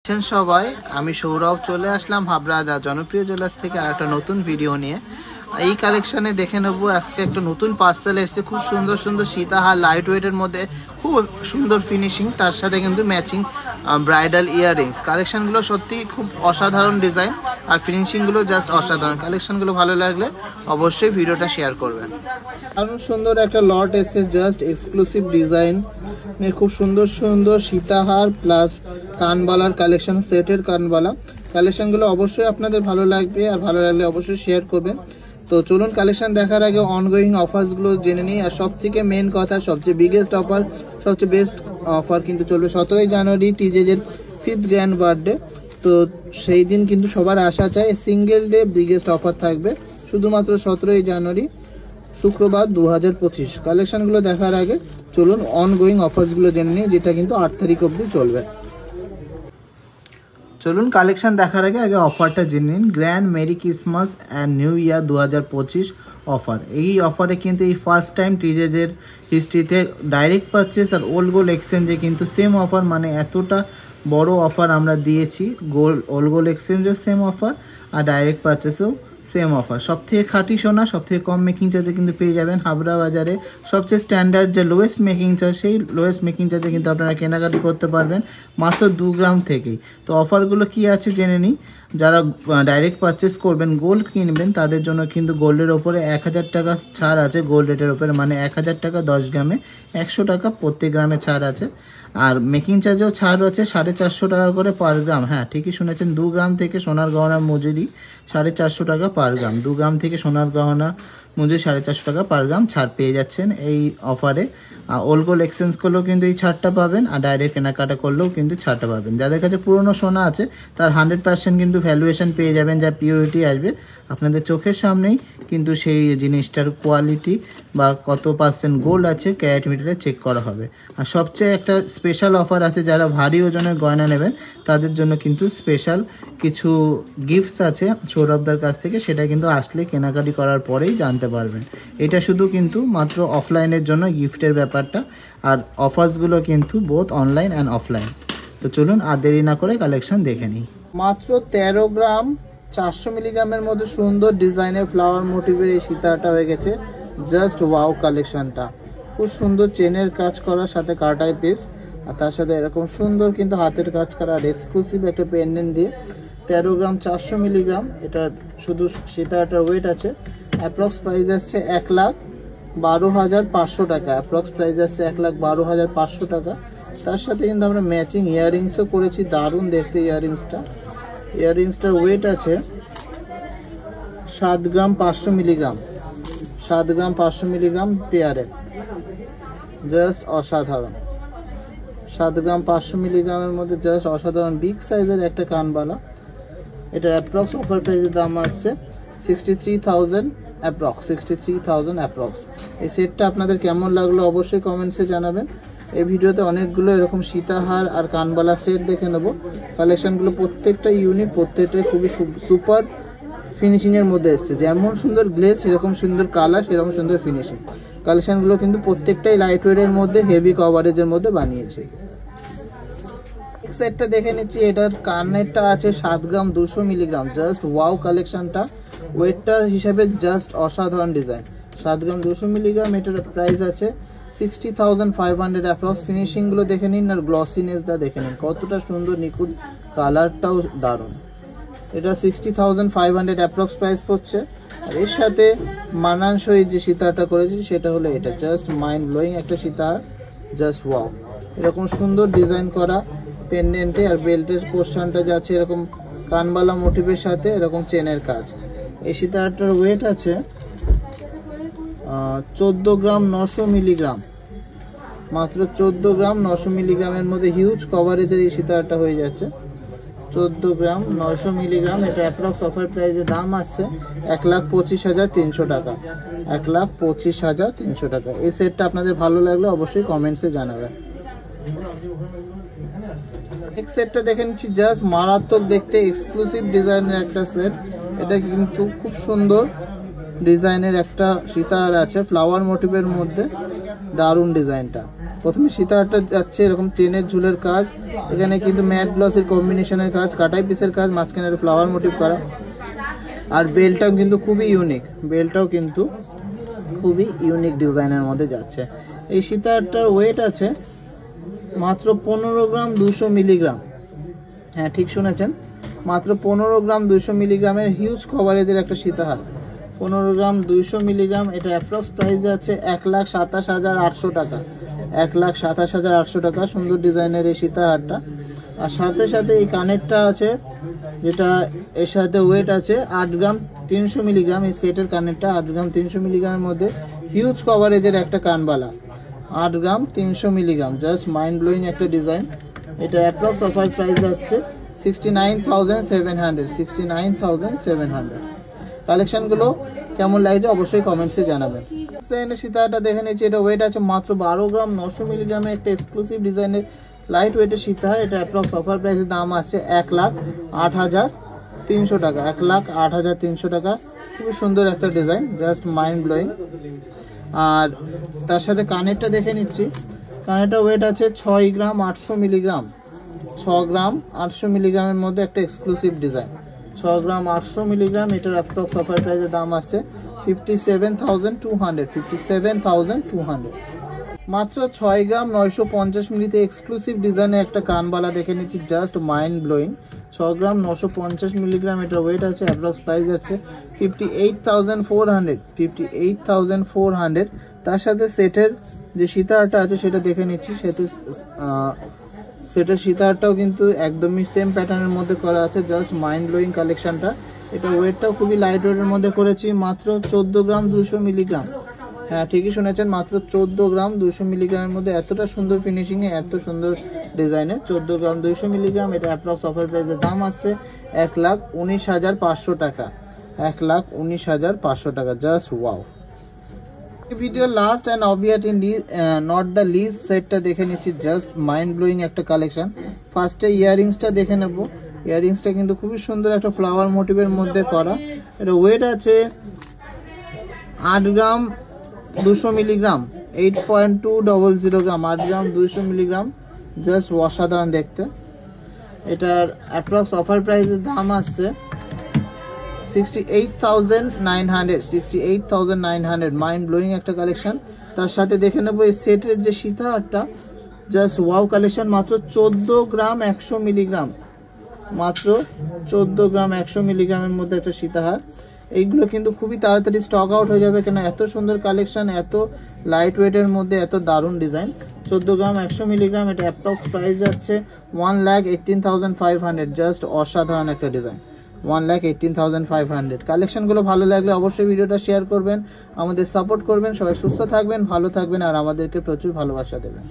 সবাই আমি সৌরভ চলে আসলাম হাবড়া জনপ্রিয় জুয়েলার্স থেকে আরেকটা নতুন ভিডিও নিয়ে। এই কালেকশনে দেখে নেব আজকে একটা নতুন পার্সেল এসেছে, খুব সুন্দর সুন্দর সীতাহার লাইট ওয়েটের মধ্যে, খুব সুন্দর ফিনিশিং, তার সাথে কিন্তু ম্যাচিং ব্রাইডাল ইয়াররিংস। কালেকশনগুলো সত্যি খুব অসাধারণ ডিজাইন আর ফিনিশিংগুলো জাস্ট অসাধারণ। কালেকশনগুলো ভালো লাগলে অবশ্যই ভিডিওটা শেয়ার করবেন। কারণ সুন্দর একটা লট এসেছে, জাস্ট এক্সক্লুসিভ ডিজাইন, খুব সুন্দর সুন্দর সীতাহার প্লাস কানবালার কালেকশন, সেটের কানবালা কালেকশনগুলো অবশ্যই আপনাদের ভালো লাগবে, আর ভালো লাগলে অবশ্যই শেয়ার করবেন। তো চলুন কালেকশন দেখার আগে অনগোয়িং অফার্সগুলো জেনে নিই। আর সব থেকে মেন কথা, সবচেয়ে বিগেস্ট অফার, সবচেয়ে বেস্ট অফার কিন্তু চলবে 17ই জানুয়ারি টিজেজের 5th গ্র্যান্ড বার্থডে। তো সেই দিন কিন্তু সবার আশা চাই সিঙ্গেল ডে বিগেস্ট অফার থাকবে শুধুমাত্র 17ই জানুয়ারি শুক্রবার 2025। কালেকশনগুলো দেখার আগে চলুন অনগোয়িং অফার্সগুলো জেনে নিই, যেটা কিন্তু 8 তারিখ অবধি চলবে। চলুন কালেকশন দেখার আগে অফারটা জেনে নিন। Grand merry Christmas and new year 2025 offer. এই অফারে কিন্তু এই ফার্স্ট টাইম টিজেজের হিস্ট্রিতে ডাইরেক্ট পারচেস আর ওল্ড গোল্ড এক্সচেঞ্জে কিন্তু সেম অফার, মানে এতটা বড় অফার আমরা দিয়েছি। ওল্ড গোল্ড এক্সচেঞ্জেও সেম অফার আর ডাইরেক্ট পারচেসেও সেম অফার। সবথেকে খাঁটি সোনা, সবথেকে কম মেকিং চার্জে কিন্তু পেয়ে যাবেন হাবড়া বাজারে। সবচেয়ে স্ট্যান্ডার্ড যে লোয়েস্ট মেকিং চার্জ, সেই লোয়েস্ট মেকিং চার্জে কিন্তু আপনারা কেনাকাটি করতে পারবেন মাত্র 2 গ্রাম থেকেই। তো অফারগুলো কি আছে জেনে নিই। যারা ডাইরেক্ট পারচেস করবেন, গোল্ড কিনবেন, তাদের জন্য কিন্তু গোল্ডের ওপরে 1000 টাকা ছাড় আছে। গোল্ড রেটের ওপরে মানে 1000 টাকা 10 গ্রামে 100 টাকা প্রত্যেক গ্রামে ছাড় আছে। আর মেকিং চার্জেও ছাড় রয়েছে 450 টাকা করে পার গ্রাম। হ্যাঁ, ঠিকই শুনেছেন, 2 গ্রাম থেকে সোনার গহনার মজুরি 450 টাকা পার গ্রাম। 2 গ্রাম থেকে সোনার গহনা মজুরি 450 টাকা পার গ্রাম ছাড় পেয়ে যাচ্ছেন এই অফারে। ওল্ড গোল্ড এক্সচেঞ্জ করলেও কিন্তু এই ছাড়টা পাবেন, আর ডাইরেক্ট কেনাকাটা করলেও কিন্তু ছাড়টা পাবেন। যাদের কাছে পুরনো সোনা আছে তার 100% কিন্তু ভ্যালুয়েশন পেয়ে যাবেন, যা পিওরিটি আসবে আপনাদের চোখের সামনেই। কিন্তু সেই জিনিসটার কোয়ালিটি বা কত পার্সেন্ট গোল্ড আছে ক্যারেট মিটারে চেক করা হবে। আর সবচেয়ে একটা স্পেশাল অফার আছে, যারা ভারী ওজনের গয়না নেবেন তাদের জন্য কিন্তু স্পেশাল কিছু গিফটস আছে সৌরভদার কাছ থেকে, সেটা কিন্তু আসলে কেনাকাটি করার পরেই জানতে পারবেন। এটা শুধু কিন্তু মাত্র অফলাইনের জন্য গিফটের ব্যাপারটা, আর অফার্সগুলো কিন্তু বোথ অনলাইন অ্যান্ড অফলাইন। তো চলুন আর দেরি না করে কালেকশন দেখে নিই। মাত্র 13 গ্রাম 400 মিলিগ্রামের মধ্যে সুন্দর ডিজাইনের ফ্লাওয়ার মোটিভের এই সীতাহারটা হয়ে গেছে। জাস্ট ওয়াও কালেকশনটা, খুব সুন্দর চেনের কাজ করার সাথে কাটাই পিস, আর তার সাথে এরকম সুন্দর কিন্তু হাতের কাজ করা আর এক্সক্লুসিভ একটা পেন্ডেন্ট দিয়ে 13 গ্রাম 400 মিলিগ্রাম। এটা শুধু সীতাহারটার ওয়েট আছে। অ্যাপ্রক্স প্রাইস আসছে 1,12,500 টাকা। অ্যাপ্রক্স প্রাইস আসছে 1,12,500 টাকা। তার সাথে কিন্তু আমরা ম্যাচিং ইয়াররিংসও করেছি, দারুণ দেখতে ইয়াররিংসটা। ইয়াররিংসটার ওয়েট আছে 7 গ্রাম 500 মিলিগ্রাম। 7 গ্রাম 500 মিলিগ্রাম পেয়ারে, জাস্ট অসাধারণ। 7 গ্রাম 500 মিলিগ্রামের মধ্যে জাস্ট অসাধারণ বিগ সাইজের একটা কানবালা। এটার অ্যাপ্রক্স অফার প্রাইসের দাম আসছে 63,000 অ্যাপ্রক্স, 63,000 অ্যাপ্রক্স। এই সেটটা আপনাদের কেমন লাগলো অবশ্যই কমেন্টসে জানাবেন। এই ভিডিওতে অনেকগুলো এরকম সীতাহার আর কানবালা সেট দেখে নেব। কালেকশনগুলো প্রত্যেকটা ইউনিক, প্রত্যেকটাই খুবই সুপার ফিনিশিংয়ের মধ্যে এসছে। যেমন সুন্দর গ্লেজ, সেরকম সুন্দর কালার, সেরকম সুন্দর ফিনিশিং। কালেকশনগুলো কিন্তু প্রত্যেকটাই লাইট ওয়েটের মধ্যে, হেভি কভারেজের মধ্যে বানিয়েছে। সেটটা দেখে নিচ্ছি। এটার কানেরটা আছে 7 গ্রাম 200 মিলিগ্রাম। জাস্ট ওয়াও কালেকশনটা, ওয়েটটা হিসাবে জাস্ট অসাধারণ ডিজাইন। 7 গ্রাম 200 মিলিগ্রাম। এটার প্রাইস আছে 60,500 অ্যাপ্রক্স। ফিনিশিংগুলো দেখে নিন আর গ্লসিনেসটা দেখে নিন, কতটা সুন্দর নিখুঁত, কালারটাও দারুণ। এটা 60,500 অ্যাপ্রক্স প্রাইস পড়ছে। আর এর সাথে মানানসই যে সীতাহারটা করেছি সেটা হলো এটা, জাস্ট মাইন্ড ব্লোয়িং একটা সীতাহার, জাস্ট ওয়াও। এরকম সুন্দর ডিজাইন করা পেন্ডেন্টে, আর বেল্টের পোর্শনটা যাচ্ছে এরকম কানবালা মোটিভের সাথে এরকম চেনের কাজ। এই সীতাহারটার ওয়েট আছে 14 গ্রাম 900 মিলিগ্রাম। মাত্র 14 গ্রাম 900 মিলিগ্রামের মধ্যে হিউজ কভারেজের এই সীতাহারটা হয়ে যাচ্ছে। 14 গ্রাম 900 মিলিগ্রাম। এটা অ্যাপ্রক্স অফার প্রাইসের দাম আসছে 1,25,300 টাকা। 1,25,300 টাকা। এই সেটটা আপনাদের ভালো লাগলে অবশ্যই কমেন্টসে জানাবেন। এক সেটটা দেখে নিচ্ছি, জাস্ট মারাত্মক দেখতে, এক্সক্লুসিভ ডিজাইনের একটা সেট। এটা কিন্তু খুব সুন্দর ডিজাইনের একটা সীতাহার আছে ফ্লাওয়ার মোটিভের মধ্যে, দারুণ ডিজাইনটা। প্রথমে সীতাহারটা যাচ্ছে এরকম চেনের ঝুলের কাজ, এখানে কিন্তু ম্যাট গ্লসের কম্বিনেশনের কাজ, কাটাই পিসের কাজ, মাঝখানে ফ্লাওয়ার মোটিভ করা। আর বেলটাও কিন্তু খুবই ইউনিক, বেলটাও কিন্তু খুবই ইউনিক ডিজাইনের মধ্যে যাচ্ছে। এই সীতাহারটার ওয়েট আছে মাত্র 15 গ্রাম 200 মিলিগ্রাম। হ্যাঁ ঠিক শুনেছেন, মাত্র 15 গ্রাম 200 মিলিগ্রামের হিউজ কভারেজের একটা সীতাহার। 15 গ্রাম 200 মিলিগ্রাম, এটা অ্যাপ্রক্স প্রাইস আছে 1,27,800 টাকা। 1,27,800 টাকা। সুন্দর ডিজাইনের এই সীতাহারটা। আর সাথে সাথে এই কানেরটা আছে, যেটা এর সাথে ওয়েট আছে 8 গ্রাম 300 মিলিগ্রাম। এই সেটের কানেরটা 8 গ্রাম 300 মিলিগ্রামের মধ্যে হিউজ কভারেজের একটা কানবালা। 8 গ্রাম 300 মিলিগ্রাম, জাস্ট মাইন্ড ব্লোয়িং একটা ডিজাইন। এটা অ্যাপ্রক্স অফার প্রাইস আসছে 69,700। 69,700। কালেকশনগুলো কেমন লাগছে অবশ্যই কমেন্টসে জানাবেন। সীতাহারটা দেখে নিচ্ছি, এটা ওয়েট আছে মাত্র 12 গ্রাম 900 মিলিগ্রামের একটা এক্সক্লুসিভ ডিজাইনের লাইট ওয়েটের সীতাহার। এটা অ্যাপ্রক্স অফার প্রাইসের দাম আছে 1,08,300 টাকা। 1,08,300 টাকা। খুবই সুন্দর একটা ডিজাইন, জাস্ট মাইন্ড ব্লোয়িং। আর তার সাথে কানেরটা দেখে নিচ্ছি, কানেরটা ওয়েট আছে 6 গ্রাম 800 মিলিগ্রাম। 6 গ্রাম 800 মিলিগ্রামের মধ্যে একটা এক্সক্লুসিভ ডিজাইন। 6 গ্রাম 800 মিলিগ্রাম, এটার অ্যাপ্রক্স অফার প্রাইসের দাম আছে 57,200। 57,200। মাত্র 6 গ্রাম 950 মিলিতে এক্সক্লুসিভ ডিজাইনের একটা কানবালা দেখে নিচ্ছি, জাস্ট মাইন্ড ব্লোয়িং। 6 গ্রাম 950 মিলিগ্রাম, এটা ওয়েট আছে, অ্যাপ্রক্স প্রাইস আছে 58,400। 58,400। তার সাথে সেটের যে সীতাহারটা আছে সেটা দেখে নিচ্ছি। সেটার সীতাহারটাও কিন্তু একদমই সেম প্যাটার্নের মধ্যে করা আছে, জাস্ট মাইন্ড ব্লোয়িং কালেকশনটা। এটা ওয়েটটাও খুবই লাইট ওয়েটের মধ্যে করেছি, মাত্র 14 গ্রাম 200 মিলিগ্রাম। হ্যাঁ ঠিকই শুনেছেন, মাত্র 14 গ্রাম 200 মিলিগ্রামের মধ্যে এতটা সুন্দর ফিনিশিংয়ে, এত সুন্দর ডিজাইনে। 14 গ্রাম 200 মিলিগ্রাম, এটা অ্যাপ্রক্স অফার প্রাইসের দাম আসছে 1,19,500 টাকা। 1,19,500 টাকা। Just wow. Video last and obviously not the least সেটটা দেখে নিচ্ছি, জাস্ট মাইন্ড ব্লোয়িং একটা কালেকশন। ফার্স্টে ইয়াররিংসটা দেখে নেব। ইয়াররিংসটা কিন্তু খুবই সুন্দর একটা ফ্লাওয়ার মোটিভের মধ্যে করা। এটা ওয়েট আছে 8 গ্রাম 200 মিলিগ্রাম। 8.200 গ্রাম। 8 গ্রাম 200 মিলিগ্রাম, জাস্ট অসাধারণ দেখতে। এটার অ্যাপ্রক্স অফার প্রাইসের দাম আসছে 68,900। 68,900। মাইন্ড ব্লোয়িং একটা কালেকশন। তার সাথে দেখে নেবো এই সেটের যে সীতাহারটা, জাস্ট ওয়াও কালেকশন। মাত্র 14 গ্রাম 100 মিলিগ্রাম। মাত্র 14 গ্রাম 100 মিলিগ্রামের মধ্যে একটা সীতাহার। এইগুলো কিন্তু খুবই তাড়াতাড়ি স্টক আউট হয়ে যাবে, কেন এত সুন্দর কালেকশন, এত লাইট ওয়েটের মধ্যে এত দারুণ ডিজাইন। 14 গ্রাম 100 মিলিগ্রাম, এটা অ্যাপ্রক্স প্রাইস যাচ্ছে 1,18,500। জাস্ট অসাধারণ একটা ডিজাইন। 1,18,500। কালেকশনগুলো ভালো লাগলে অবশ্যই ভিডিওটা শেয়ার করবেন, আমাদের সাপোর্ট করবেন। সবাই সুস্থ থাকবেন, ভালো থাকবেন, আর আমাদেরকে প্রচুর ভালোবাসা দেবেন।